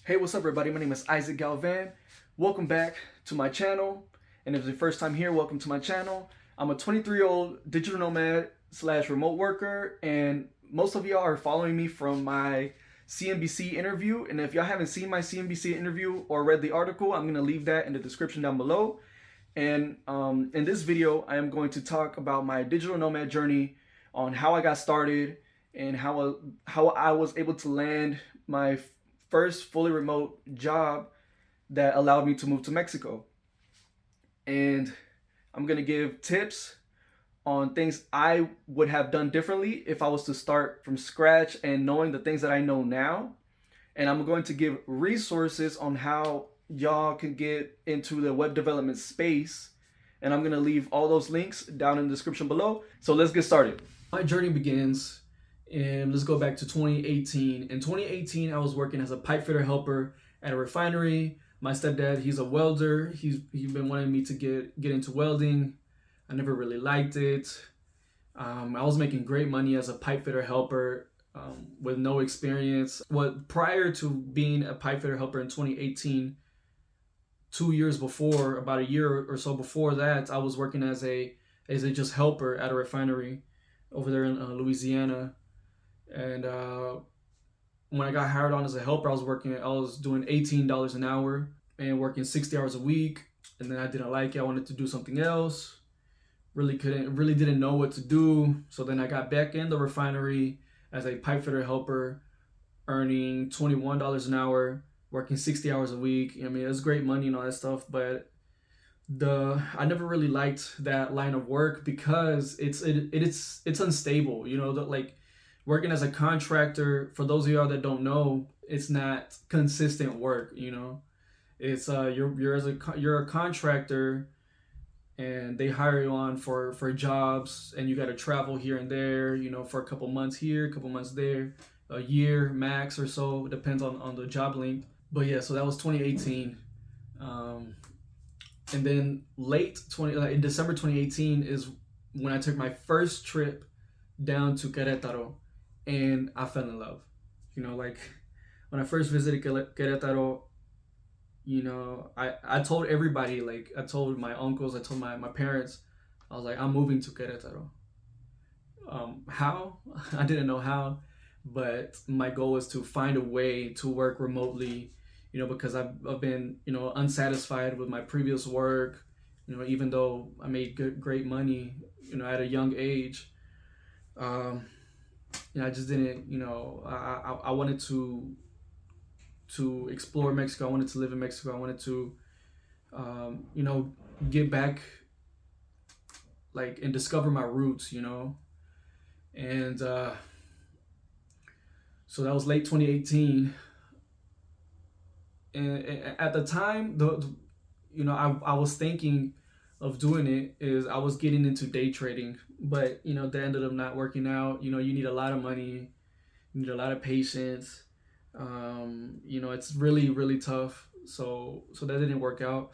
Hey, what's up everybody? My name is Isaac Galvan. Welcome back to my channel. And if it's your first time here, welcome to my channel. I'm a 23-year-old digital nomad slash remote worker, and most of y'all are following me from my CNBC interview. And if y'all haven't seen my CNBC interview or read the article, I'm gonna leave that in the description down below. And in this video, I am going to talk about my digital nomad journey, on how I got started and how I was able to land my first fully remote job that allowed me to move to Mexico. And I'm gonna give tips on things I would have done differently if I was to start from scratch and knowing the things that I know now. And I'm going to give resources on how y'all can get into the web development space. And I'm gonna leave all those links down in the description below. So let's get started. My journey begins, and let's go back to 2018. In 2018, I was working as a pipe fitter helper at a refinery. My stepdad, he's a welder. He's been wanting me to get into welding. I never really liked it. I was making great money as a pipe fitter helper with no experience. Prior to being a pipe fitter helper in 2018, 2 years before, about a year or so before that, I was working as a just helper at a refinery over there in Louisiana. And when I got hired on as a helper, I was doing $18 an hour and working 60 hours a week. And then I didn't like it. I wanted to do something else. Really didn't know what to do. So then I got back in the refinery as a pipe fitter helper, earning $21 an hour, working 60 hours a week. I mean, it was great money and all that stuff, but I never really liked that line of work because it's unstable. Like working as a contractor, for those of y'all that don't know, it's not consistent work. It's you're a contractor, and they hire you on for jobs, and you got to travel here and there, for a couple months here, a couple months there, a year max or so. It depends on the job length. But yeah, so that was 2018. And then in December 2018 is when I took my first trip down to Queretaro, and I fell in love. Like when I first visited Queretaro, I told everybody, like I told my uncles, I told my parents, I was like, I'm moving to Queretaro. How? I didn't know how, but my goal was to find a way to work remotely, because I've been, unsatisfied with my previous work, even though I made great money, at a young age. I just didn't, I wanted to explore Mexico. I wanted to live in Mexico. I wanted to, get back, like, and discover my roots, and so that was late 2018. And at the time, I was thinking of doing it, is I was getting into day trading, but that ended up not working out. You need a lot of money, you need a lot of patience. It's really tough. So that didn't work out.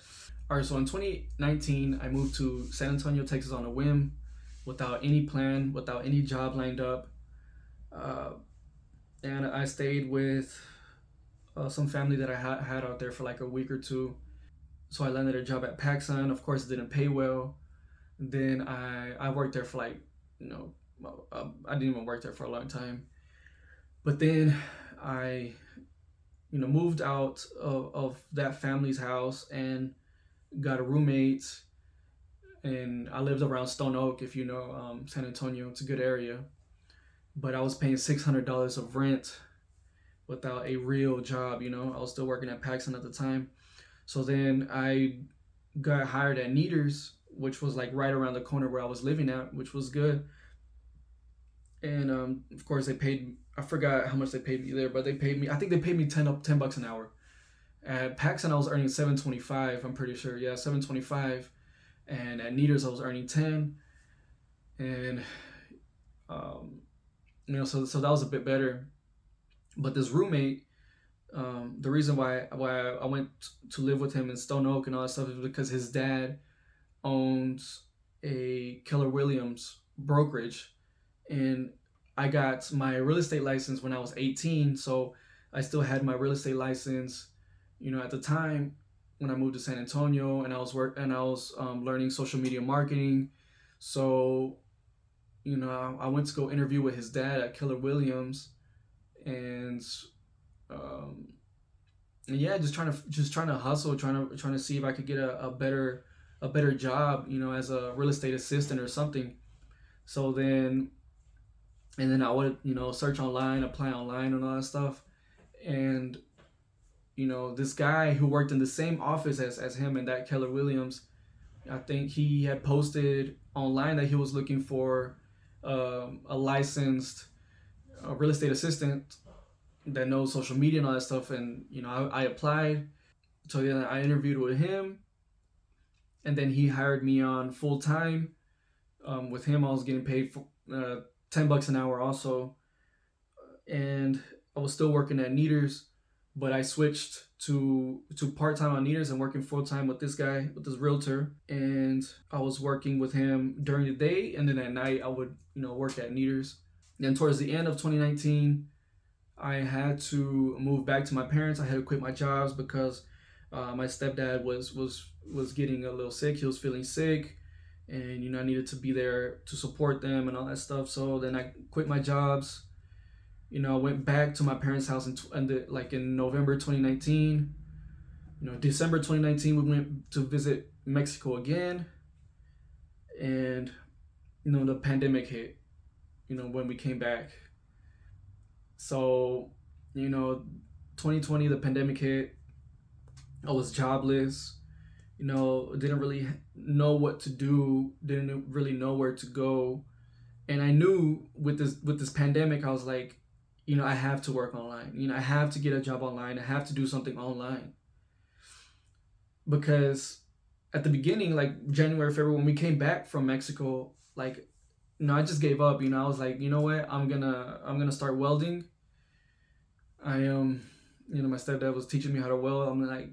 All right, so in 2019, I moved to San Antonio, Texas on a whim, without any plan, without any job lined up. And I stayed with some family that I had out there for like a week or two. So I landed a job at PacSun. Of course, it didn't pay well. Then I worked there for like, I didn't even work there for a long time. But then I, moved out of that family's house and got a roommate. And I lived around Stone Oak, if you know San Antonio. It's a good area. But I was paying $600 of rent without a real job. I was still working at PacSun at the time. So then I got hired at Neaters, which was like right around the corner where I was living at, which was good. And of course they paid, I forgot how much they paid me there, but I think they paid me 10 bucks an hour. At PacSun I was earning $7.25, I'm pretty sure. Yeah, $7.25. And at Neaters I was earning 10. And so that was a bit better. But this roommate, the reason why I went to live with him in Stone Oak and all that stuff is because his dad owns a Keller Williams brokerage, and I got my real estate license when I was 18. So I still had my real estate license. At the time when I moved to San Antonio, and I was learning social media marketing. So I went to go interview with his dad at Keller Williams, and um, yeah, just trying to hustle, trying to see if I could get a better job, as a real estate assistant or something. So then, and then I would, search online, apply online, and all that stuff. And this guy who worked in the same office as him and that Keller Williams, I think he had posted online that he was looking for a licensed real estate assistant that knows social media and all that stuff. And I applied. So then I interviewed with him, and then he hired me on full time. With him, I was getting paid for $10 an hour also, and I was still working at Neaters, but I switched to part time on Neaters and working full time with this guy, with this realtor. And I was working with him during the day, and then at night I would work at Neaters. Then towards the end of 2019, I had to move back to my parents. I had to quit my jobs because my stepdad was getting a little sick. He was feeling sick, and I needed to be there to support them and all that stuff. So then I quit my jobs. I went back to my parents' house in November 2019. December 2019 we went to visit Mexico again, and the pandemic hit. When we came back. So 2020 the pandemic hit. I was jobless. Didn't really know what to do. Didn't really know where to go. And I knew with this pandemic, I was like, I have to work online. I have to get a job online. I have to do something online. Because at the beginning, like January, February, when we came back from Mexico, like, I just gave up. I was like, you know what? I'm gonna start welding. My stepdad was teaching me how to weld. I'm like,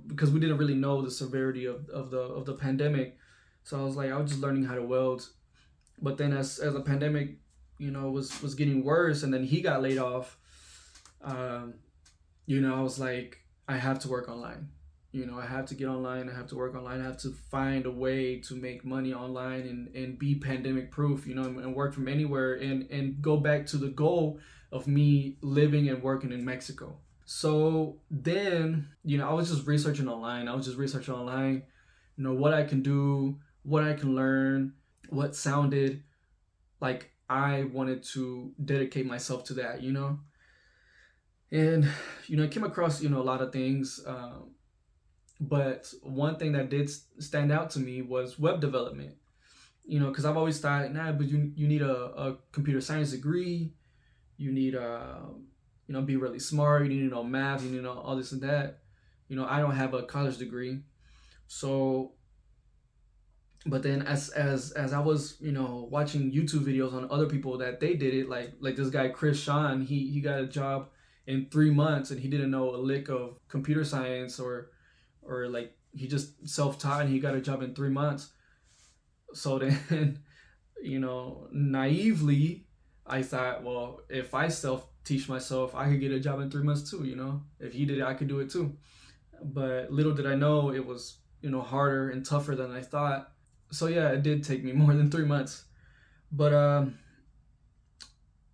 because we didn't really know the severity of the pandemic. So I was like, I was just learning how to weld. But then as the pandemic, was getting worse, and then he got laid off, I was like, I have to work online. I have to get online. I have to work online. I have to find a way to make money online and be pandemic proof, and work from anywhere, and go back to the goal of me living and working in Mexico. So then, I was just researching online. What I can do, what I can learn, what sounded like I wanted to dedicate myself to that, And, I came across, a lot of things. But one thing that did stand out to me was web development. Because I've always thought, but you need a computer science degree. You need be really smart. You need to know math. You need to know all this and that. I don't have a college degree. So, but then as I was, watching YouTube videos on other people that they did it, like this guy Chris Sean, he got a job in 3 months, and he didn't know a lick of computer science, or like he just self-taught, and he got a job in 3 months. So then, naively, I thought, well, if I self-teach myself, I could get a job in 3 months too. If he did it, I could do it too. But little did I know it was, harder and tougher than I thought. So yeah, it did take me more than 3 months. But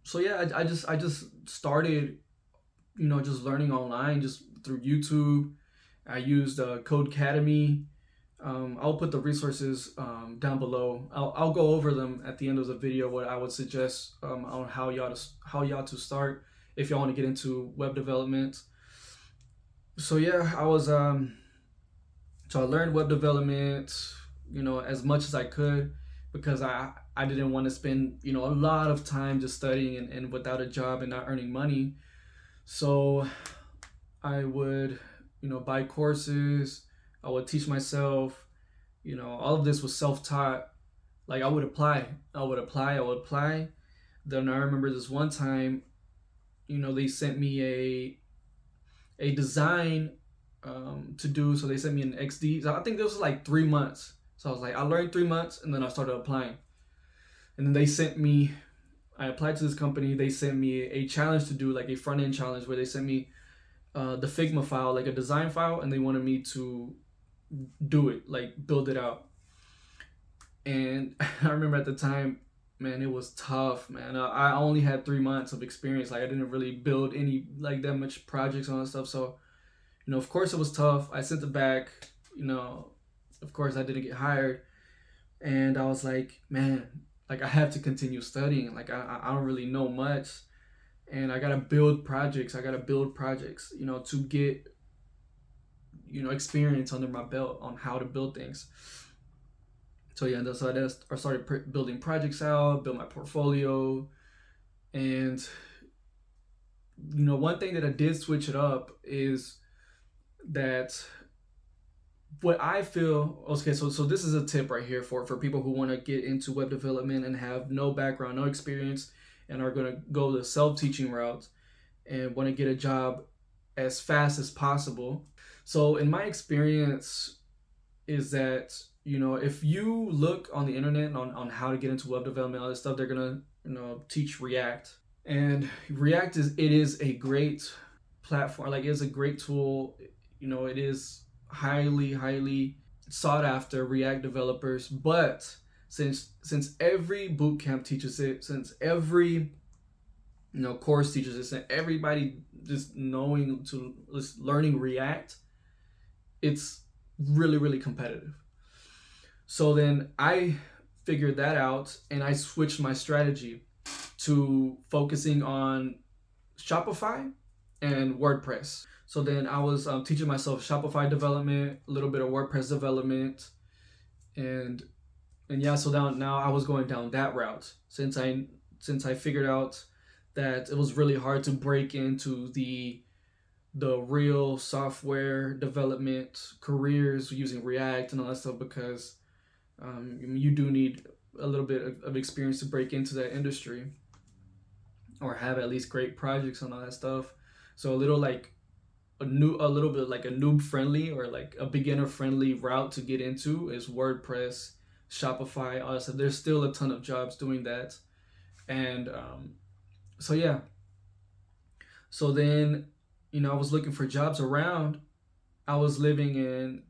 so yeah, I just started, just learning online, just through YouTube. I used Code Academy. I'll put the resources down below. I'll go over them at the end of the video, what I would suggest on how y'all to start if y'all want to get into web development. So yeah, so I learned web development, as much as I could, because I didn't want to spend a lot of time just studying and without a job and not earning money. So I would buy courses. I would teach myself. All of this was self-taught. Like I would apply. Then I remember this one time, they sent me a design to do. So they sent me an XD. So I think this was like 3 months. So I was like, I learned 3 months, and then I started applying. And then I applied to this company. They sent me a challenge to do, like a front end challenge, where they sent me the Figma file, like a design file, and they wanted me to do it, like build it out. And I remember at the time, man, it was tough, man. I only had 3 months of experience. Like I didn't really build any like that much projects on that stuff. So, of course it was tough. I sent it back. You know, of course I didn't get hired, and I was like, man, like I have to continue studying. Like I don't really know much, and I gotta build projects. To get experience under my belt on how to build things. So yeah, I started building projects out, build my portfolio, and one thing that I did switch it up is that what I feel. Okay, so this is a tip right here for people who want to get into web development and have no background, no experience, and are gonna go the self-teaching route and want to get a job as fast as possible. So in my experience, is that if you look on the internet on how to get into web development, all this stuff, they're gonna teach React. And React is a great platform, like it's a great tool. It is highly sought after, React developers. But since every bootcamp teaches it, since every course teaches it, and everybody just learning React, it's really competitive. So then I figured that out, and I switched my strategy to focusing on Shopify and WordPress. So then I was teaching myself Shopify development, a little bit of WordPress development, and yeah. So now I was going down that route since I figured out that it was really hard to break into the real software development careers using React and all that stuff, because you do need a little bit of experience to break into that industry, or have at least great projects and all that stuff. So a little bit like a noob friendly, or like a beginner friendly route to get into is WordPress, Shopify, all that stuff. There's still a ton of jobs doing that. And so yeah. So then, I was looking for jobs around. I was living in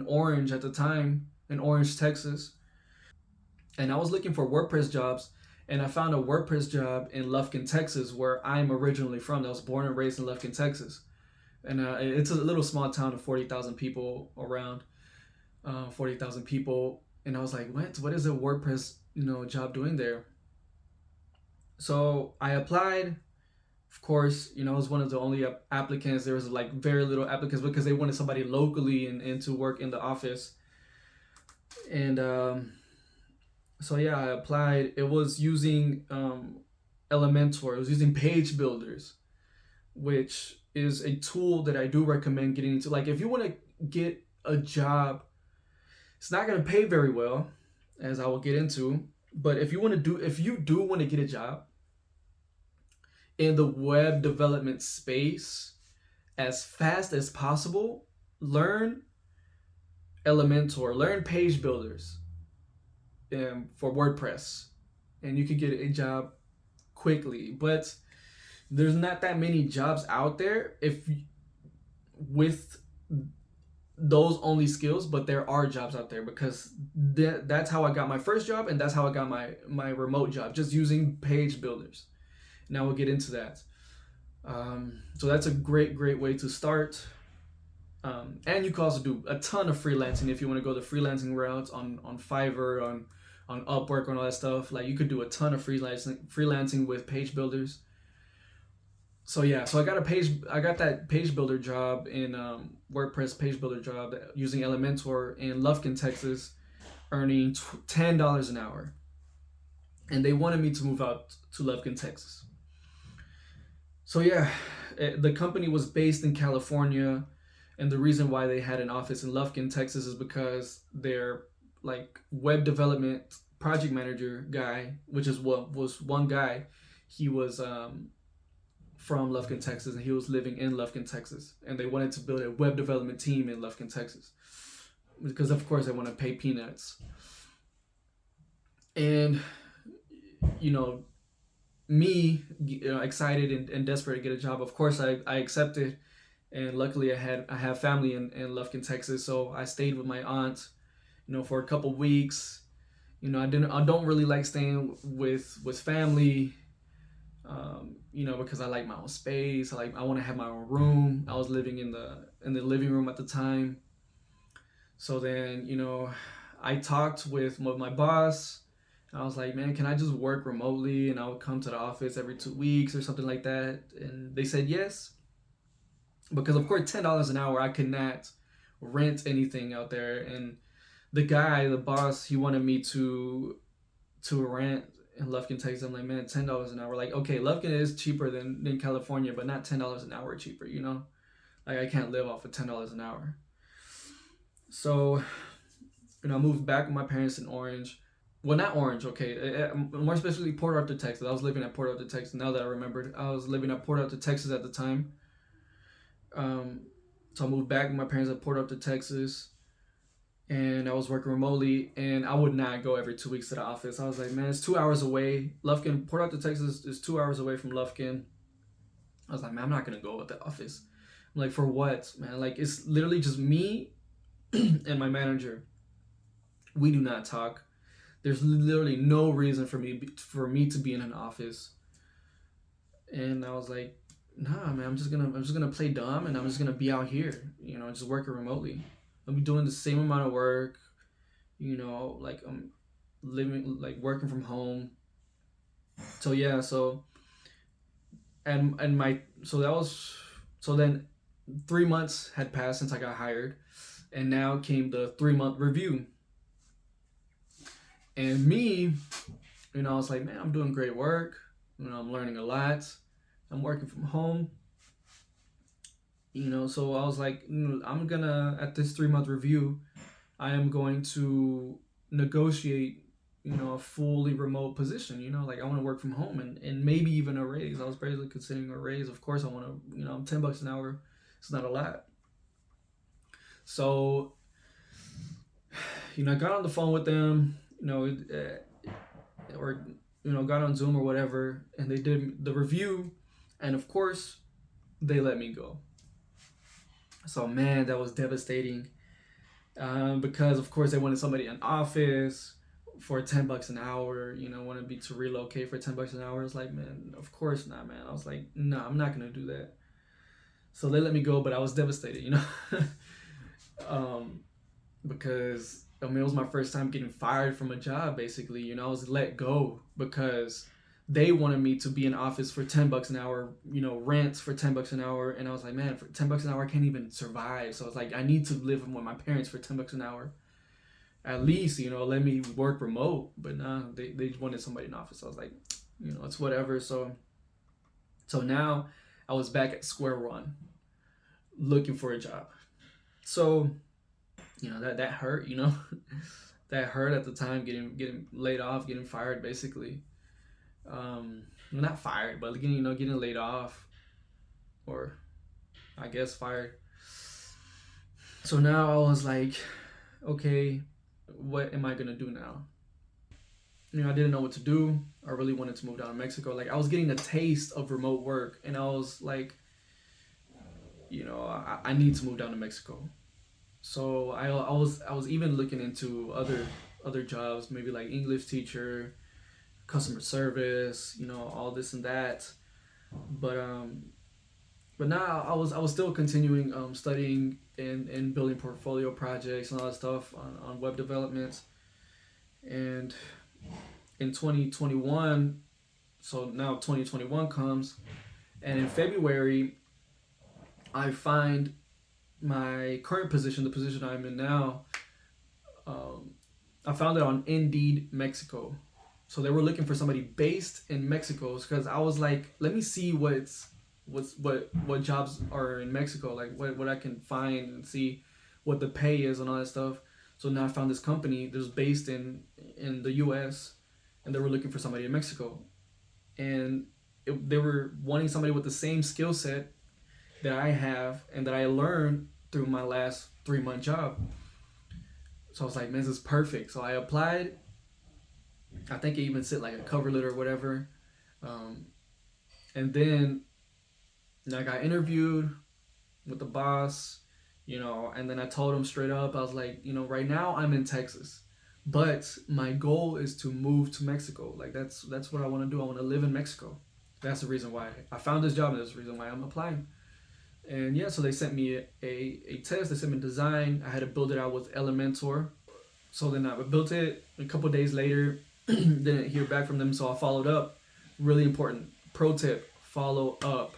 Orange at the time, in Orange, Texas. And I was looking for WordPress jobs, and I found a WordPress job in Lufkin, Texas, where I'm originally from. I was born and raised in Lufkin, Texas. And it's a little small town of 40,000 people, around 40,000 people. And I was like, what is a WordPress, job doing there? So I applied. Of course, I was one of the only applicants. There was like very little applicants because they wanted somebody locally and to work in the office. And so yeah, I applied. It was using Elementor. It was using page builders, which is a tool that I do recommend getting into. Like if you want to get a job, it's not going to pay very well, as I will get into. But if you do want to get a job in the web development space as fast as possible, learn Elementor, learn page builders for WordPress, and you could get a job quickly. But there's not that many jobs out there with those only skills, but there are jobs out there, because that's how I got my first job, and that's how I got my remote job, just using page builders. Now we'll get into that. So that's a great way to start. And you can also do a ton of freelancing if you want to go the freelancing route on Fiverr, on Upwork, and all that stuff. Like you could do a ton of freelancing with page builders. So yeah, so I got that page builder job in WordPress page builder job using Elementor in Lufkin, Texas, earning $10 an hour. And they wanted me to move out to Lufkin, Texas. So yeah, the company was based in California, and the reason why they had an office in Lufkin, Texas, is because their like web development project manager guy, which was one guy, he was from Lufkin, Texas, and he was living in Lufkin, Texas, and they wanted to build a web development team in Lufkin, Texas, because of course they want to pay peanuts. And me, excited and desperate to get a job, of course I accepted. And luckily I have family in Lufkin, Texas, so I stayed with my aunt, for a couple weeks. I don't really like staying with family, because I like my own space. I want to have my own room. I was living in the living room at the time. So then, I talked with my boss. I was like, man, can I just work remotely and I would come to the office every 2 weeks or something like that? And they said yes. Because of course $10 an hour, I could not rent anything out there. And the boss, he wanted me to rent in Lufkin, Texas. I'm like, man, $10 an hour. Like, okay, Lufkin is cheaper than California, but not $10 an hour cheaper, Like I can't live off of $10 an hour. So, I moved back with my parents in Orange. Well, not Orange, okay. More specifically, Port Arthur, Texas. I was living at Port Arthur, Texas. Now that I remembered, I was living at Port Arthur, Texas at the time. So I moved back with my parents at Port Arthur, Texas, and I was working remotely. And I would not go every 2 weeks to the office. I was like, man, it's 2 hours away. Port Arthur, Texas is 2 hours away from Lufkin. I was like, man, I'm not gonna go at the office. I'm like, for what, man? Like, it's literally just me and my manager. We do not talk. There's literally no reason for me to be in an office. And I was like, nah, man, I'm just gonna play dumb, and I'm just gonna be out here, just working remotely. I'll be doing the same amount of work, like I'm living, like working from home. So yeah, and my so that was so then 3 months had passed since I got hired, and now came the 3-month review. And me, I was like, man, I'm doing great work. I'm learning a lot. I'm working from home. So I was like, I'm gonna, at this 3-month review, I am going to negotiate, a fully remote position. Like I want to work from home and maybe even a raise. I was basically considering a raise. Of course, I want to, I'm $10 an hour. It's not a lot. So, I got on the phone with them, or got on Zoom or whatever, and they did the review, and of course, they let me go. So man, that was devastating, because of course they wanted somebody in office for $10 an hour. Wanted me to relocate for $10 an hour. It's like, man, of course not, man. I was like, no, I'm not gonna do that. So they let me go, but I was devastated, because it was my first time getting fired from a job. Basically, I was let go because they wanted me to be in office for $10 an hour, rents for $10 an hour. And I was like, man, for $10 an hour, I can't even survive. So I was like, I need to live with my parents for $10 an hour. At least, let me work remote. But nah, they wanted somebody in office. So I was like, it's whatever. So now I was back at square one, looking for a job. So, that hurt, that hurt at the time, getting laid off, getting fired, basically. Not fired, but getting laid off, or I guess fired. So now I was like, okay, what am I gonna do now? I didn't know what to do. I really wanted to move down to Mexico. Like I was getting a taste of remote work, and I was like, I need to move down to Mexico. So I was even looking into other jobs, maybe like English teacher, customer service, all this and that. But now I was still continuing studying and building portfolio projects and all that stuff on web development. And in 2021, so now 2021 comes, and in February I find my current position, the position I'm in now. I found it on Indeed Mexico. So they were looking for somebody based in Mexico, because I was like, let me see what jobs are in Mexico, like what I can find, and see what the pay is and all that stuff. So now I found this company that was based in the US, and they were looking for somebody in Mexico. And they were wanting somebody with the same skill set that I have and that I learned through my last 3-month job. So I was like, man, this is perfect. So I applied. I think I even sent like a cover letter or whatever. Um, and then I got interviewed with the boss, and then I told him straight up, I was like, right now I'm in Texas, but my goal is to move to Mexico. Like that's what I want to do. I want to live in Mexico. That's the reason why I found this job, and that's the reason why I'm applying. And yeah, so they sent me a test. They sent me design. I had to build it out with Elementor. So then I built it. A couple days later, didn't hear back from them, so I followed up. Really important pro tip: follow up.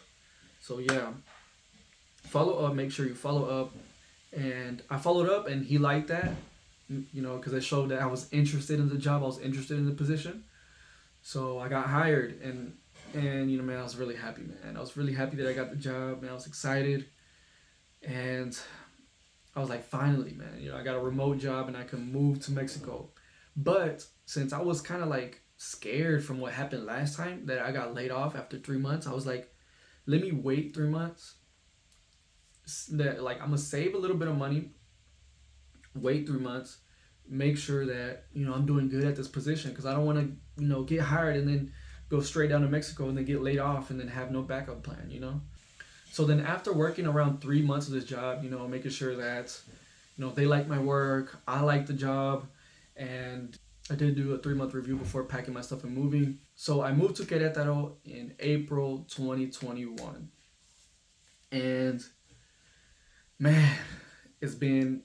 So yeah, follow up. Make sure you follow up. And I followed up, and he liked that, because it showed that I was interested in the job. I was interested in the position. So I got hired, and man, I was really happy, man. I was really happy that I got the job, man. I was excited, and I was like, finally, man, I got a remote job and I can move to Mexico. But since I was kind of like scared from what happened last time, that I got laid off after 3 months, I was like, let me wait 3 months. That like I'm gonna save a little bit of money, wait 3 months, make sure that I'm doing good at this position, because I don't want to get hired and then go straight down to Mexico and then get laid off and then have no backup plan. So then after working around 3 months of this job, making sure that they like my work, I like the job, and I did do a 3-month review before packing my stuff and moving. So I moved to Querétaro in April 2021, and man, it's been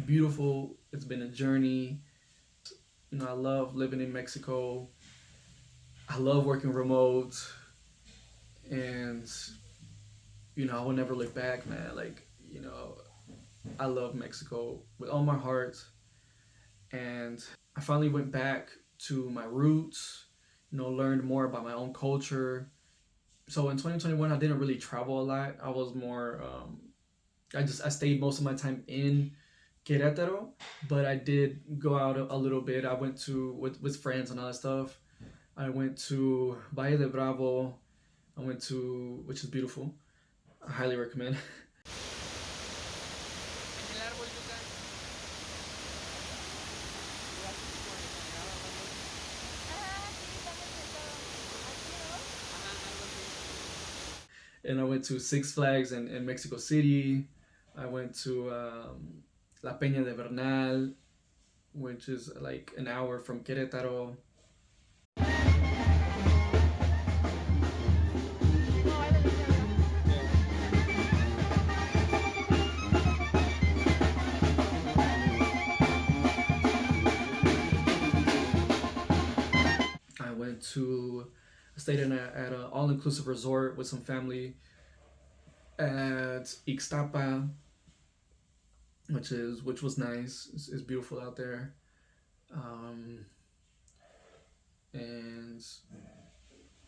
beautiful. It's been a journey. I love living in Mexico. I love working remote, and I will never look back, man. Like, I love Mexico with all my heart, and I finally went back to my roots, learned more about my own culture. So in 2021, I didn't really travel a lot. I was more, I stayed most of my time in Querétaro, but I did go out a little bit. I went to, with friends and all that stuff. I went to Valle de Bravo. I went to, which is beautiful. I highly recommend. And I went to Six Flags in Mexico City. I went to La Peña de Bernal, which is like an hour from Querétaro. I stayed at an all-inclusive resort with some family at Ixtapa, which was nice. It's beautiful out there, and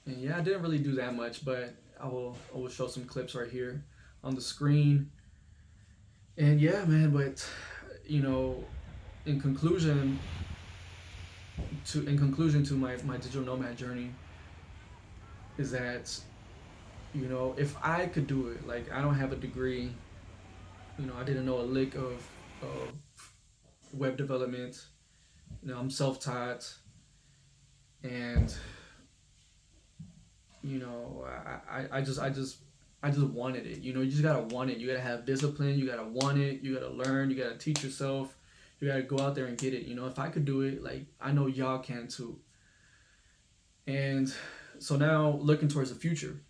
yeah, I didn't really do that much, but I will show some clips right here on the screen. And yeah, man, but in conclusion to my digital nomad journey is that if I could do it, like, I don't have a degree, I didn't know a lick of web development, I'm self-taught, and I just wanted it. You just gotta want it. You gotta have discipline. You gotta want it. You gotta learn. You gotta teach yourself. You gotta go out there and get it. If I could do it, like, I know y'all can too. And so now, looking towards the future.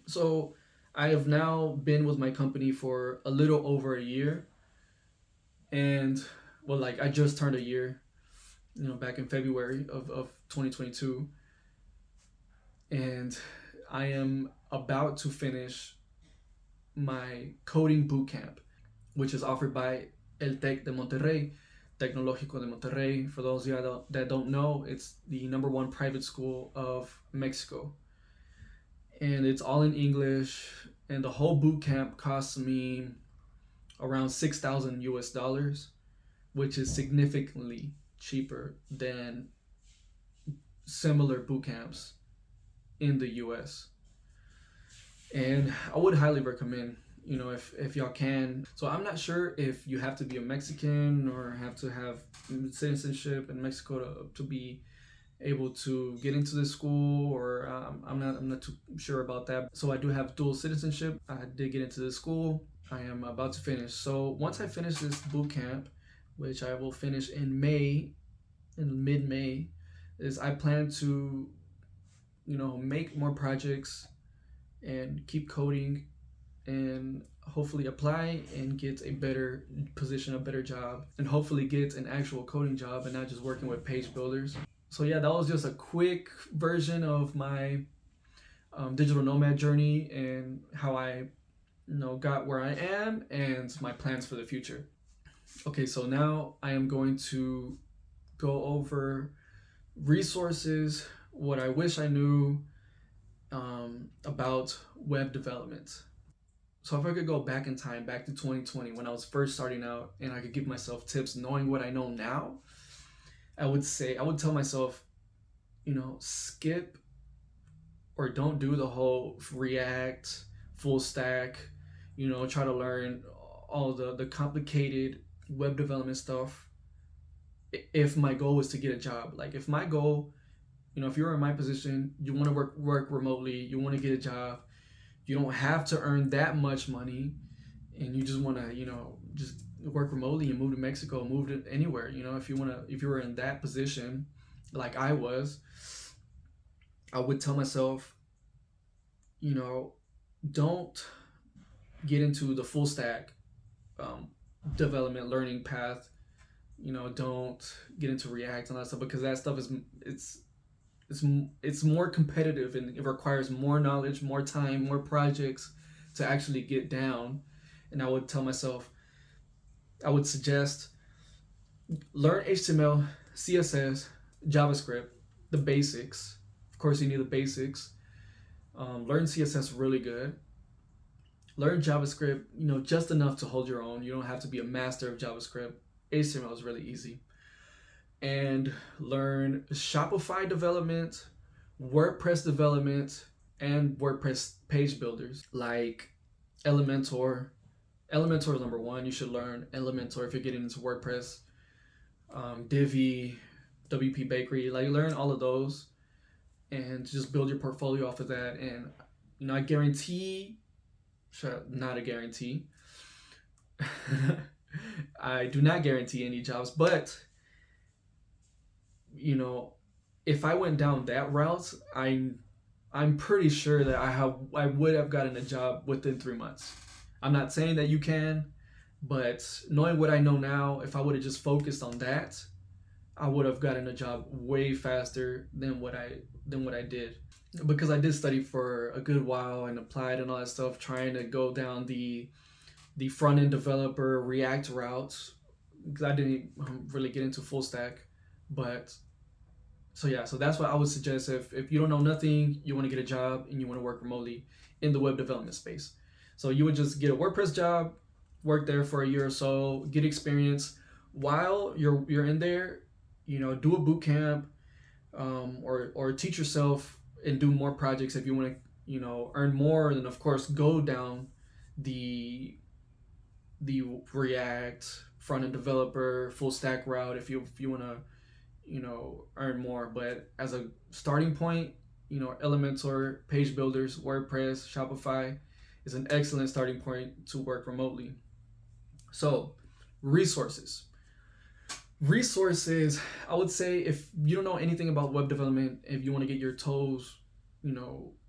So I have now been with my company for a little over a year, and well, like, I just turned a year, back in February of 2022, and I am about to finish my coding bootcamp, which is offered by El Tec de Monterrey, Tecnológico de Monterrey. For those of you that don't know, it's the #1 private school of Mexico. And it's all in English, and the whole boot camp costs me around $6,000 US, which is significantly cheaper than similar boot camps in the US. And I would highly recommend, if y'all can. So I'm not sure if you have to be a Mexican or have to have citizenship in Mexico to be able to get into this school, or I'm not too sure about that. So I do have dual citizenship. I did get into this school. I am about to finish. So once I finish this boot camp, which I will finish in May, in mid-May, is I plan to, make more projects and keep coding, and hopefully apply and get a better position, a better job, and hopefully get an actual coding job and not just working with page builders. So yeah, that was just a quick version of my digital nomad journey and how I got where I am and my plans for the future. Okay, so now I am going to go over resources, what I wish I knew about web development. So if I could go back in time, back to 2020 when I was first starting out, and I could give myself tips knowing what I know now, I would tell myself, skip or don't do the whole React, full stack, try to learn all the complicated web development stuff. If my goal was to get a job, like if my goal, if you're in my position, you want to work remotely, you want to get a job, you don't have to earn that much money, and you just want to, just work remotely and move to Mexico, move to anywhere, if you were in that position, like I was, I would tell myself, don't get into the full stack development learning path. Don't get into React and all that stuff, because that stuff it's more competitive, and it requires more knowledge, more time, more projects to actually get down. And I would tell myself, I would suggest learn HTML, CSS, JavaScript, the basics. Of course, you need the basics. Learn CSS really good. Learn JavaScript, just enough to hold your own. You don't have to be a master of JavaScript. HTML is really easy. And learn Shopify development, WordPress development, and WordPress page builders like Elementor. Elementor is number one. You should learn Elementor if you're getting into WordPress. Divi, WP Bakery, like learn all of those and just build your portfolio off of that. And I guarantee, not a guarantee. I do not guarantee any jobs, but if I went down that route, I'm pretty sure that I would have gotten a job within 3 months. I'm not saying that you can, but knowing what I know now, if I would have just focused on that, I would have gotten a job way faster than what I did. Because I did study for a good while and applied and all that stuff, trying to go down the front end developer React route, because I didn't really get into full stack. But so that's what I would suggest if you don't know nothing, you want to get a job and you want to work remotely in the web development space. So you would just get a WordPress job, work there for a year or so, get experience. While you're in there, do a boot camp, or teach yourself and do more projects if you want to, earn more. And then of course go down the React front end developer full stack route if you want to earn more. But as a starting point, Elementor, page builders, WordPress, Shopify is an excellent starting point to work remotely. So resources, I would say, if you don't know anything about web development, if you want to get your toes in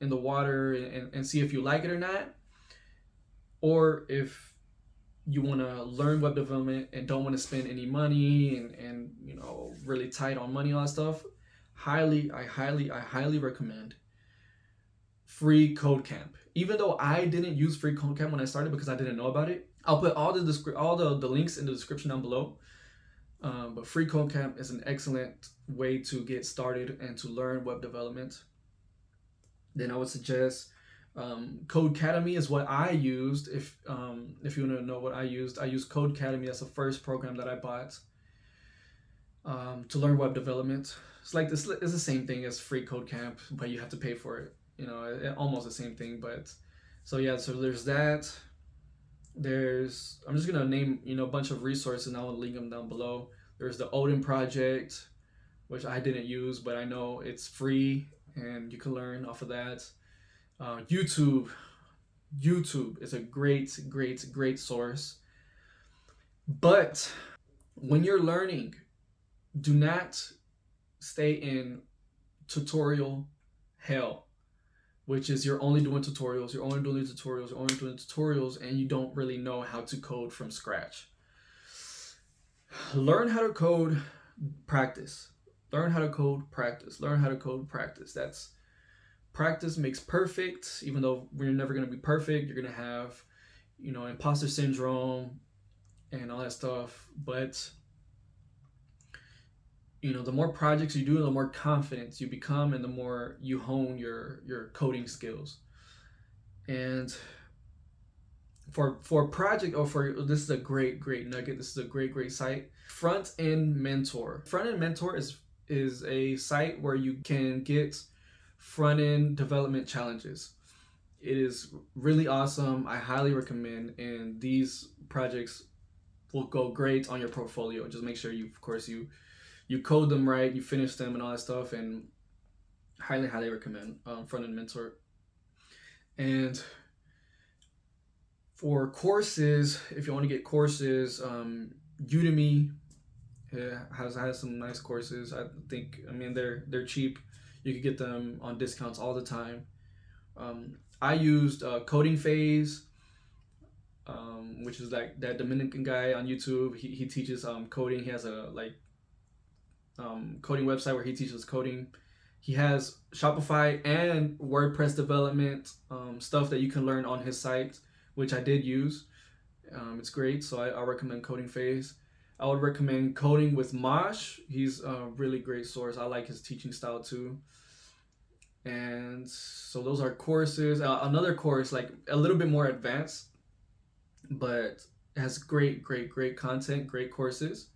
the water and see if you like it or not, or if you want to learn web development and don't want to spend any money and really tight on money, all that stuff, I highly recommend Free Code Camp. Even though I didn't use Free Code Camp when I started because I didn't know about it, I'll put all the links in the description down below. But Free Code Camp is an excellent way to get started and to learn web development. Then I would suggest Codecademy is what I used. If you want to know what I used Codecademy as the first program that I bought to learn web development. It's the same thing as Free Code Camp, but you have to pay for it. Almost the same thing. But so there's that. I'm just gonna name a bunch of resources and I'll link them down below. There's the Odin project, which I didn't use, but I know it's free and you can learn off of that. YouTube. YouTube is a great source. But when you're learning, do not stay in tutorial hell, which is you're only doing tutorials, and you don't really know how to code from scratch. Learn how to code, practice. Learn how to code, practice. Learn how to code, practice. That's practice makes perfect. Even though we're never going to be perfect, you're going to have, imposter syndrome and all that stuff. But the more projects you do, the more confident you become, and the more you hone your coding skills. And for a project, or for this is a great nugget. This is a great site. Front End Mentor. Front End Mentor is a site where you can get front end development challenges. It is really awesome. I highly recommend, and these projects will go great on your portfolio. Just make sure you code them right, you finish them and all that stuff, and highly recommend Front End Mentor. And for courses, if you want to get courses, Udemy has some nice courses. I mean, they're cheap. You can get them on discounts all the time. I used Coding Phase, which is like that Dominican guy on YouTube. He teaches coding. He has a coding website where he teaches coding. He has Shopify and WordPress development stuff that you can learn on his site, which I did use. It's great, so I recommend Coding Phase. I would recommend Coding with Mosh. He's a really great source. I like his teaching style too. And so those are courses. Another course, like a little bit more advanced, but has great content, great courses,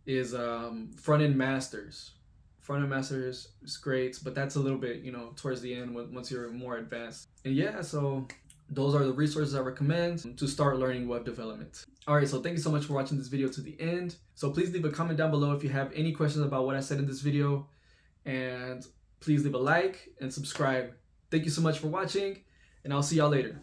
is Front End Masters. Front End Masters is great, but that's a little bit, towards the end once you're more advanced. And yeah, so those are the resources I recommend to start learning web development. All right, so thank you so much for watching this video to the end. So please leave a comment down below if you have any questions about what I said in this video, and please leave a like and subscribe. Thank you so much for watching, and I'll see y'all later.